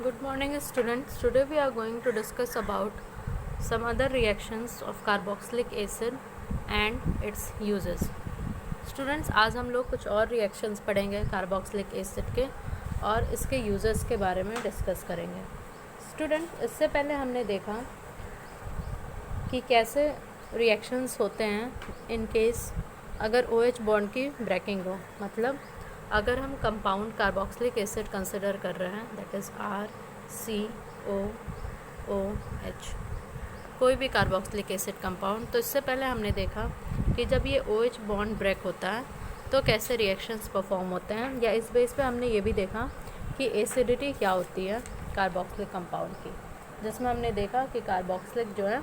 Good morning students. Today we are going to discuss about some other reactions of carboxylic acid and its uses. Students, आज हम लोग कुछ और reactions पढ़ेंगे carboxylic acid के और इसके uses के बारे में डिस्कस करेंगे. Students, इससे पहले हमने देखा कि कैसे reactions होते हैं in case अगर OH बॉन्ड की ब्रेकिंग हो, मतलब अगर हम कंपाउंड कार्बोक्सिलिक एसिड कंसिडर कर रहे हैं, दैट इज़ RCOOH, कोई भी कार्बोक्सिलिक एसिड कंपाउंड, तो इससे पहले हमने देखा कि जब ये OH बॉन्ड ब्रेक होता है तो कैसे रिएक्शंस परफॉर्म होते हैं, या इस बेस पे हमने ये भी देखा कि एसिडिटी क्या होती है कार्बोक्सिलिक कंपाउंड की, जिसमें हमने देखा कि कार्बोक्सिलिक जो है,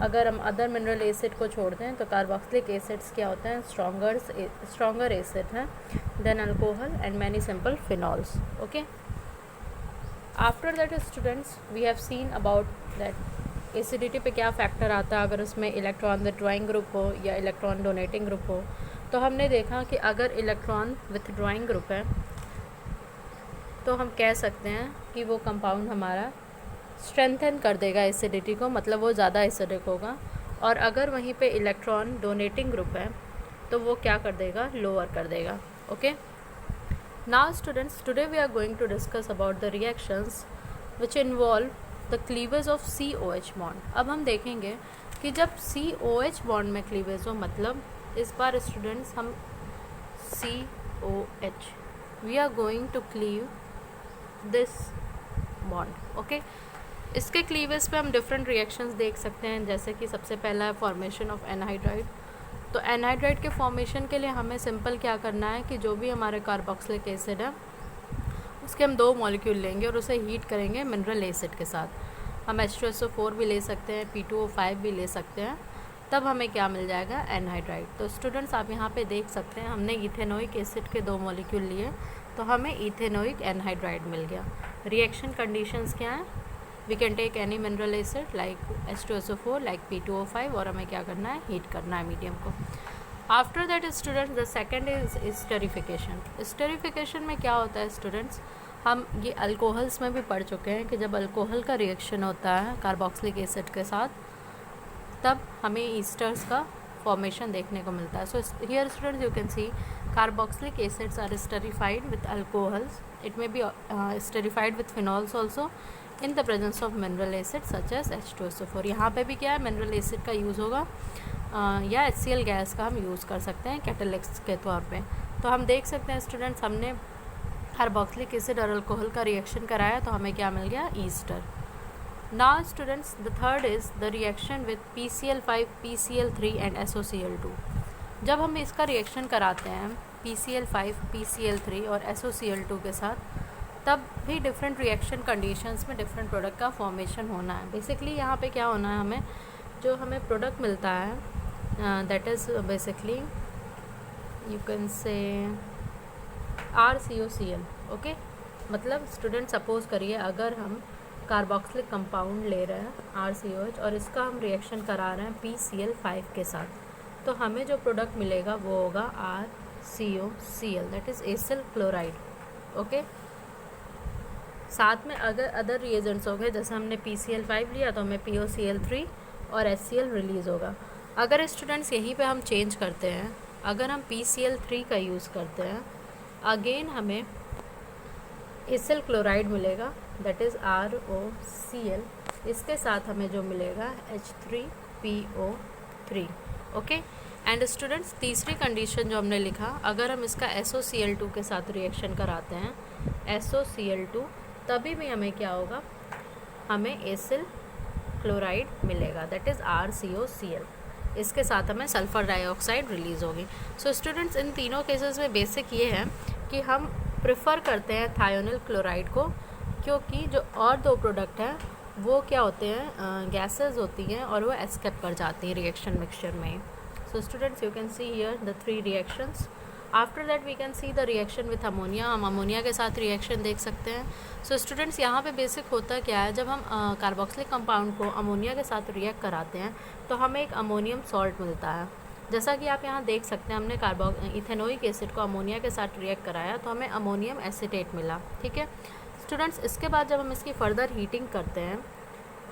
अगर हम अदर मिनरल एसिड को छोड़ दें तो कार्बोक्सिलिक एसिड्स क्या होते हैं, स्ट्रॉन्गर एसिड हैं than alcohol and many simple phenols. Okay, after that students we have seen about that acidity पे क्या फैक्टर आता है अगर उसमें इलेक्ट्रॉन विथड्रॉइंग ग्रुप हो या इलेक्ट्रॉन डोनेटिंग ग्रुप हो. तो हमने देखा कि अगर इलेक्ट्रॉन विथड्रॉइंग ग्रुप है तो हम कह सकते हैं कि वो कंपाउंड हमारा स्ट्रेंथन कर देगा एसिडिटी को, मतलब वो ज़्यादा एसिडिक होगा. और अगर वहीं पे इलेक्ट्रॉन डोनेटिंग ग्रुप है तो वो क्या कर देगा, लोअर कर देगा. Okay, now students, today we are going to discuss about the reactions which involve the cleavage of COH bond. अब हम देखेंगे कि जब COH बॉन्ड में क्लीवेज हो, मतलब इस बार स्टूडेंट्स हम COH we are going to cleave this bond. Okay, इसके क्लीवेज पे हम डिफरेंट रिएक्शंस देख सकते हैं, जैसे कि सबसे पहला है फॉर्मेशन ऑफ एनहाइड्राइड. तो एनहाइड्राइड के फॉर्मेशन के लिए हमें सिंपल क्या करना है कि जो भी हमारे कार्बोक्सिलिक एसिड है उसके हम 2 मॉलिक्यूल लेंगे और उसे हीट करेंगे मिनरल एसिड के साथ. हम H2SO4 भी ले सकते हैं, P2O5 भी ले सकते हैं, तब हमें क्या मिल जाएगा, एनहाइड्राइड. तो स्टूडेंट्स आप यहाँ पे देख सकते हैं हमने इथेनोइक एसिड के 2 मॉलिक्यूल लिए तो हमें इथेनोइक एनहाइड्राइड मिल गया. रिएक्शन कंडीशंस क्या हैं, we can take any mineral acid like H2SO4 like P2O5 और हमें क्या करना है, हीट करना है मीडियम को. After that students the second is esterification. Esterification में क्या होता है स्टूडेंट्स, हम ये अल्कोहल्स में भी पढ़ चुके हैं कि जब अल्कोहल का रिएक्शन होता है कार्बोक्सिलिक एसिड के साथ तब हमें ईस्टर्स का फॉर्मेशन देखने को मिलता है. So here students you can see carboxylic acids are esterified with alcohols, it may be esterified with phenols also in the presence of mineral acid such as H2SO4. यहाँ पे भी क्या है, मिनरल एसिड का यूज़ होगा या HCl gas का हम यूज़ कर सकते हैं कैटालिस्ट के तौर पे. तो हम देख सकते हैं स्टूडेंट्स हमने कार्बोक्सिलिक एसिड और अल्कोहल का रिएक्शन कराया तो हमें क्या मिल गया, Easter. Now students the third is the reaction with PCl5, PCl3 and SOCl2. जब हम इसका रिएक्शन कराते हैं PCl5, PCl3 और SOCl2 के साथ तब भी डिफरेंट रिएक्शन कंडीशंस में डिफरेंट प्रोडक्ट का फॉर्मेशन होना है. बेसिकली यहाँ पे क्या होना है, हमें जो हमें प्रोडक्ट मिलता है that is basically you can say RCOCl. Okay, मतलब स्टूडेंट सपोज करिए अगर हम कार्बोक्सिलिक कंपाउंड ले रहे हैं RCOH और इसका हम रिएक्शन करा रहे हैं PCl5 के साथ, तो हमें जो प्रोडक्ट मिलेगा वो होगा RCOCl, that is acyl chloride. Okay, साथ में अगर अदर रिएजेंट्स हो गए, जैसे हमने PCl5 लिया तो हमें POCl3 और HCl रिलीज़ होगा. अगर स्टूडेंट्स यहीं पे हम चेंज करते हैं, अगर हम PCl3 का यूज़ करते हैं, अगेन हमें एसिल क्लोराइड मिलेगा दैट इज़ ROCl. इसके साथ हमें जो मिलेगा H3PO3. ओके, एंड स्टूडेंट्स तीसरी कंडीशन जो हमने लिखा, अगर हम इसका SOCl2 के साथ रिएक्शन कराते हैं SOCl2, तभी भी हमें क्या होगा, हमें एसिल क्लोराइड मिलेगा दैट इज़ RCOCl. इसके साथ हमें सल्फ़र डाइऑक्साइड रिलीज़ होगी. सो स्टूडेंट्स इन तीनों केसेस में बेसिक ये है कि हम प्रेफर करते हैं थायोनिल क्लोराइड को, क्योंकि जो और 2 प्रोडक्ट हैं वो क्या होते हैं, गैसेस होती हैं और वो एस्केप कर जाती हैं रिएक्शन मिक्सचर में. So students you can see here the 3 reactions. After that we can see the reaction with ammonia. हम अमोनिया के साथ रिएक्शन देख सकते हैं. सो स्टूडेंट्स यहाँ पे बेसिक होता क्या है, जब हम कार्बोक्सिलिक कंपाउंड को अमोनिया के साथ रिएक्ट कराते हैं तो हमें एक अमोनियम सॉल्ट मिलता है. जैसा कि आप यहाँ देख सकते हैं हमने इथेनोइक एसिड को अमोनिया के साथ रिएक्ट कराया तो हमें अमोनियम एसीटेट मिला. ठीक है, स्टूडेंट्स इसके बाद जब हम इसकी फर्दर हीटिंग करते हैं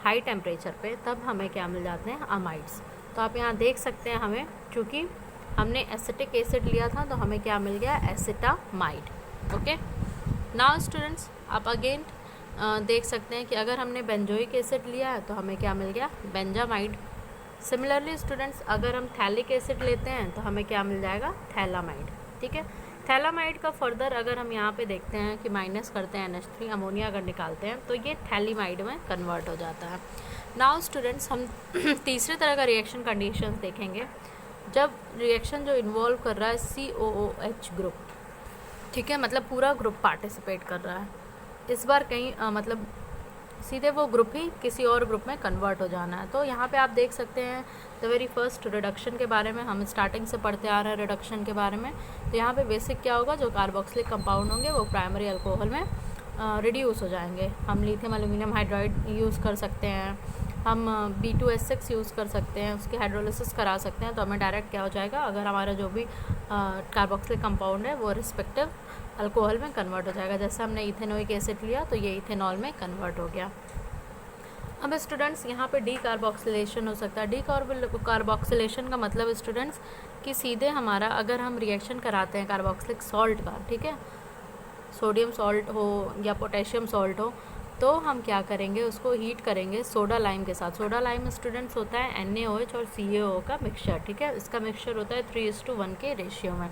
हाई टेम्परेचर पे, तब हमें क्या मिल जाते हैं, अमाइड्स। तो आप यहाँ देख सकते हैं, हमें चूँकि हमने एसिटिक एसिड लिया था तो हमें क्या मिल गया, एसिटामाइड। ओके, नाउ स्टूडेंट्स आप अगेन देख सकते हैं कि अगर हमने बेंजोइक एसिड लिया है तो हमें क्या मिल गया, बेंजामाइड। सिमिलरली स्टूडेंट्स अगर हम थैलिक एसिड लेते हैं तो हमें क्या मिल जाएगा, थैलामाइड। ठीक है, थैलामाइड का फर्दर अगर हम यहाँ पे देखते हैं कि माइनस करते हैं NH3, अमोनिया अगर निकालते हैं तो ये थैलीमाइड में कन्वर्ट हो जाता है। नाउ स्टूडेंट्स हम तीसरे तरह का रिएक्शन कंडीशंस देखेंगे, जब रिएक्शन जो इन्वॉल्व कर रहा है COOH ग्रुप, ठीक है, मतलब पूरा ग्रुप पार्टिसिपेट कर रहा है। इस बार कहीं मतलब सीधे वो ग्रुप ही किसी और ग्रुप में कन्वर्ट हो जाना है। तो यहाँ पे आप देख सकते हैं द वेरी फर्स्ट रिडक्शन के बारे में हम स्टार्टिंग से पढ़ते आ रहे हैं रिडक्शन के बारे में। तो यहाँ पे बेसिक क्या होगा, जो कार्बोक्सिलिक कंपाउंड होंगे वो प्राइमरी अल्कोहल में रिड्यूस हो जाएंगे। हम लिथियम एल्यूमिनियम हाइड्राइड यूज़ कर सकते हैं, हम B2S6 यूज़ कर सकते हैं, उसकी हाइड्रोलिसिस करा सकते हैं। तो हमें डायरेक्ट क्या हो जाएगा, अगर हमारा जो भी कार्बोक्सिलिक कंपाउंड है वो रिस्पेक्टिव अल्कोहल में कन्वर्ट हो जाएगा। जैसे हमने इथेनोइक एसिड लिया तो ये इथेनॉल में कन्वर्ट हो गया। अब स्टूडेंट्स यहाँ पे डी कार्बोक्सिलेशन हो सकता है। डी कार्बोक्सिलेशन का मतलब स्टूडेंट्स कि सीधे हमारा अगर हम रिएक्शन कराते हैं कार्बोक्सिलिक सॉल्ट का, ठीक है, सोडियम सॉल्ट हो या पोटेशियम सॉल्ट हो, तो हम क्या करेंगे, उसको हीट करेंगे सोडा लाइम के साथ। सोडा लाइम स्टूडेंट्स होता है NaOH और CaO का मिक्सचर, ठीक है, इसका मिक्सचर होता है 3:1 के रेशियो में।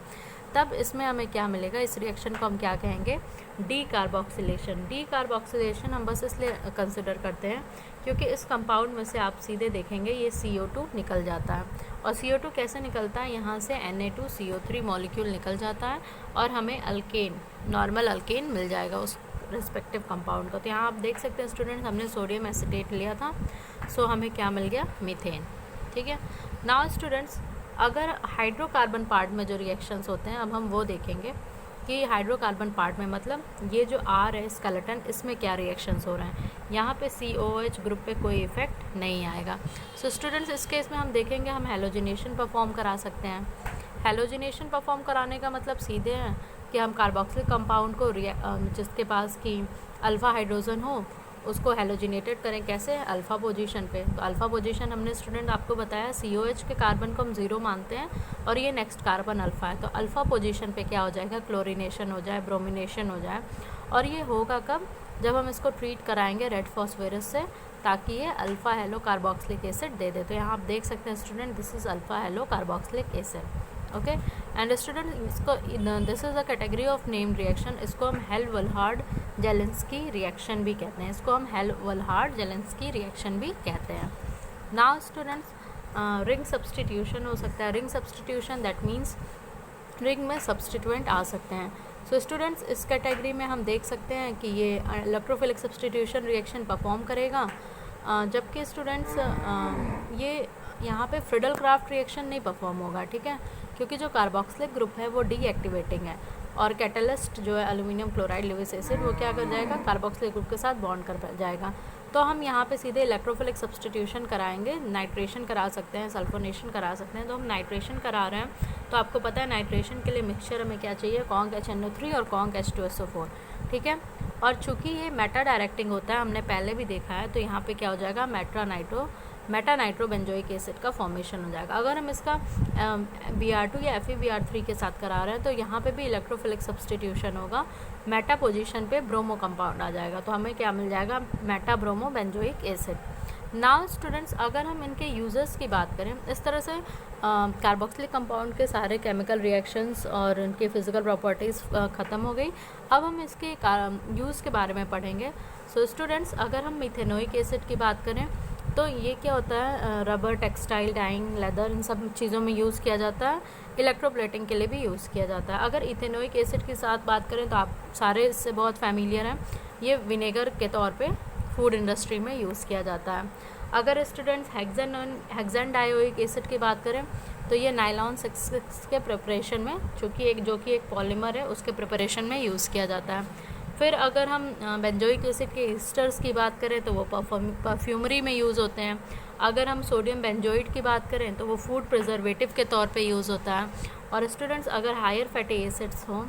तब इसमें हमें क्या मिलेगा, इस रिएक्शन को हम क्या कहेंगे, डी कार्बोक्सिलेशन। डी कार्बोक्सिलेशन हम बस इसलिए कंसिडर करते हैं क्योंकि इस कंपाउंड में से आप सीधे देखेंगे ये CO2 निकल जाता है, और CO2 कैसे निकलता है, यहाँ से Na2CO3 मॉलिक्यूल निकल जाता है और हमें अल्केन, नॉर्मल अल्केन मिल जाएगा उस रिस्पेक्टिव कंपाउंड को। तो यहाँ आप देख सकते हैं स्टूडेंट्स, हमने सोडियम एसिटेट लिया था, सो हमें क्या मिल गया, मीथेन। ठीक है, नाउ स्टूडेंट्स अगर हाइड्रोकार्बन पार्ट में जो रिएक्शंस होते हैं, अब हम वो देखेंगे कि हाइड्रोकार्बन पार्ट में मतलब ये जो R है स्केलेटन, इसमें क्या रिएक्शंस हो रहे हैं। यहाँ पे COOH ग्रुप पे कोई इफेक्ट नहीं आएगा। सो स्टूडेंट्स इस केस में हम देखेंगे, हम हेलोजिनेशन परफॉर्म करा सकते हैं। हेलोजिनेशन परफॉर्म कराने का मतलब सीधे है कि हम कार्बोक्सिलिक कंपाउंड को जिसके पास की अल्फ़ा हाइड्रोजन हो उसको हेलोजिनेटेड करें। कैसे, अल्फ़ा पोजीशन पे। तो अल्फ़ा पोजीशन हमने स्टूडेंट आपको बताया COH के कार्बन को हम 0 मानते हैं और ये नेक्स्ट कार्बन अल्फ़ा है। तो अल्फ़ा पोजीशन पे क्या हो जाएगा, क्लोरीनेशन हो जाए, ब्रोमिनेशन हो जाए। और ये होगा कब, जब हम इसको ट्रीट कराएंगे रेड फॉस्फेरस से, ताकि ये अल्फ़ा हेलो कार्बोक्सिलिक एसिड दे दे। तो यहाँ आप देख सकते हैं student, this is alpha halo carboxylic acid. Okay, and student इसको this is a category of named reaction. इसको हम हेल-वल्हार्ड जेलेंस्की रिएक्शन भी कहते हैं। इसको हम हेल-वल्हार्ड जेलेंस्की रिएक्शन भी कहते हैं। नाउ स्टूडेंट्स रिंग सब्सटीट्यूशन हो सकता है। Ring substitution that means ring में सब्सटीट्यूएंट आ सकते हैं। सो स्टूडेंट्स इस कैटेगरी में हम देख सकते हैं कि ये इलेक्ट्रोफिलिक सब्सटीट्यूशन रिएक्शन परफॉर्म करेगा, जबकि स्टूडेंट्स ये यहाँ पे फ्रिडल क्राफ्ट रिएक्शन नहीं परफॉर्म होगा। ठीक है, क्योंकि जो कार्बोक्सिलिक ग्रुप है वो डीएक्टिवेटिंग है और कैटलिस्ट जो है एल्यूमिनियम क्लोराइड लिविस एसिड, वो क्या कर जाएगा, कार्बोक्सिलिक ग्रुप के साथ बॉन्ड कर जाएगा। तो हम यहाँ पे सीधे इलेक्ट्रोफिलिक सब्सटीट्यूशन कराएंगे, नाइट्रेशन करा सकते हैं, सल्फोनेशन करा सकते हैं। तो हम नाइट्रेशन करा रहे हैं, तो आपको पता है नाइट्रेशन के लिए मिक्सचर हमें क्या चाहिए, कॉन्क HNO3 और कॉन्क H2SO4। ठीक है, और चूँकि ये मेटा डायरेक्टिंग होता है, हमने पहले भी देखा है, तो यहाँ पे क्या हो जाएगा, मेटा नाइट्रोबेंजोइक एसिड का फॉर्मेशन हो जाएगा। अगर हम इसका Br2 या FeBr3 के साथ करा रहे हैं तो यहाँ पे भी इलेक्ट्रोफिलिक सब्सटीट्यूशन होगा, मेटा पोजीशन पे ब्रोमो कंपाउंड आ जाएगा। तो हमें क्या मिल जाएगा, Meta bromo benzoic acid. Now students अगर हम इनके यूजर्स की बात करें, इस तरह से कार्बोक्सिलिक कंपाउंड के सारे केमिकल रिएक्शंस और इनके फिजिकल प्रॉपर्टीज़ ख़त्म हो गई। अब हम इसके यूज़ के बारे में पढ़ेंगे। सो स्टूडेंट्स अगर हम मिथेनोइक एसिड की बात करें तो ये क्या होता है, रबर, टेक्सटाइल, डाइंग, लेदर, इन सब चीज़ों में यूज़ किया जाता है। इलेक्ट्रोप्लेटिंग के लिए भी यूज़ किया जाता है। अगर इथेनोइक एसिड के साथ बात करें तो आप सारे इससे बहुत फैमिलियर हैं, ये विनेगर के तौर पे फूड इंडस्ट्री में यूज़ किया जाता है। अगर स्टूडेंट्स हेक्सेन डायोइक एसिड की बात करें तो ये नायलॉन 6 के प्रिपरेशन में, जो कि एक पॉलीमर है, उसके प्रिपरेशन में यूज़ किया जाता है। फिर अगर हम बेंजोइक एसिड के ईस्टर्स की बात करें तो वो परफ्यूमरी में यूज़ होते हैं। अगर हम सोडियम बेंजोइड की बात करें तो वो फूड प्रिजर्वेटिव के तौर पे यूज़ होता है। और स्टूडेंट्स अगर हायर फैटी एसिड्स हों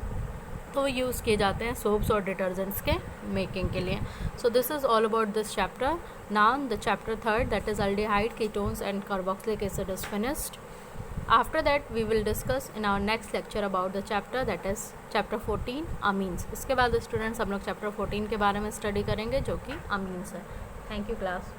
तो वो यूज़ किए जाते हैं सोप्स और डिटर्जेंट्स के मेकिंग के लिए. So this is all about this chapter. Now the chapter 3, that is aldehyde, ketones and carboxylic acid, is finished. After that we will discuss in our next lecture about the chapter, that is chapter 14, amines. इसके बाद students हम लोग chapter 14 के बारे में study करेंगे जो कि amines है. Thank you class.